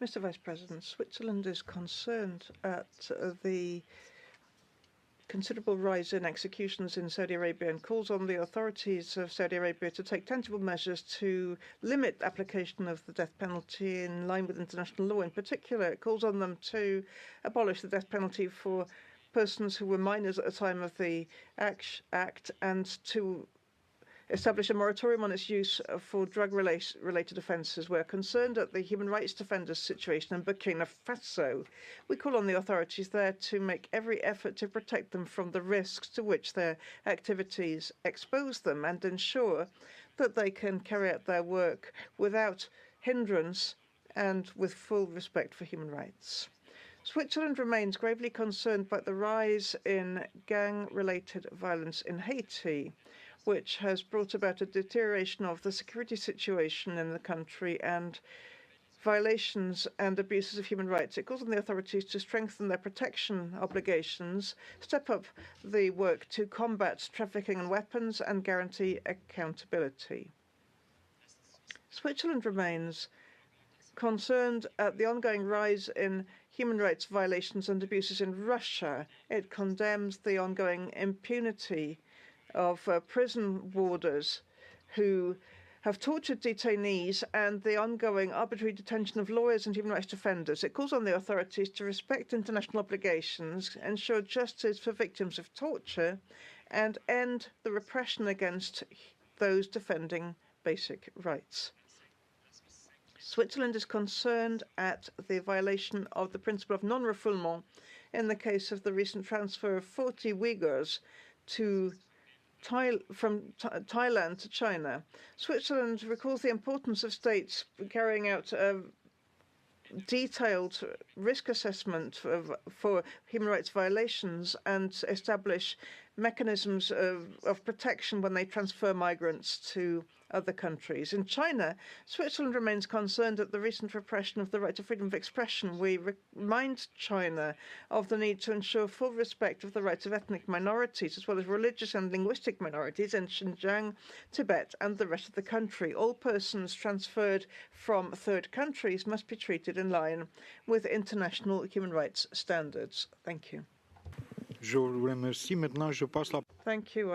Mr. Vice President, Switzerland is concerned at the considerable rise in executions in Saudi Arabia and calls on the authorities of Saudi Arabia to take tangible measures to limit application of the death penalty in line with international law. In particular, it calls on them to abolish the death penalty for persons who were minors at the time of the act and to establish a moratorium on its use for drug-related offences. We're concerned at the human rights defenders' situation in Burkina Faso. We call on the authorities there to make every effort to protect them from the risks to which their activities expose them and ensure that they can carry out their work without hindrance and with full respect for human rights. Switzerland remains gravely concerned by the rise in gang-related violence in Haiti, which has brought about a deterioration of the security situation in the country and violations and abuses of human rights. It calls on the authorities to strengthen their protection obligations, step up the work to combat trafficking in weapons, and guarantee accountability. Switzerland remains concerned at the ongoing rise in human rights violations and abuses in Russia. It condemns the ongoing impunity of prison warders who have tortured detainees and the ongoing arbitrary detention of lawyers and human rights defenders. It calls on the authorities to respect international obligations, ensure justice for victims of torture, and end the repression against those defending basic rights. Switzerland is concerned at the violation of the principle of non-refoulement in the case of the recent transfer of 40 Uyghurs from Thailand to China. Switzerland recalls the importance of states carrying out a detailed risk assessment for human rights violations and establish mechanisms of protection when they transfer migrants to other countries. In China, Switzerland remains concerned at the recent repression of the right to freedom of expression. We remind China of the need to ensure full respect of the rights of ethnic minorities, as well as religious and linguistic minorities in Xinjiang, Tibet, and the rest of the country. All persons transferred from third countries must be treated in line with international human rights standards. Thank you. Je vous remercie. Maintenant, je passe la... Thank you.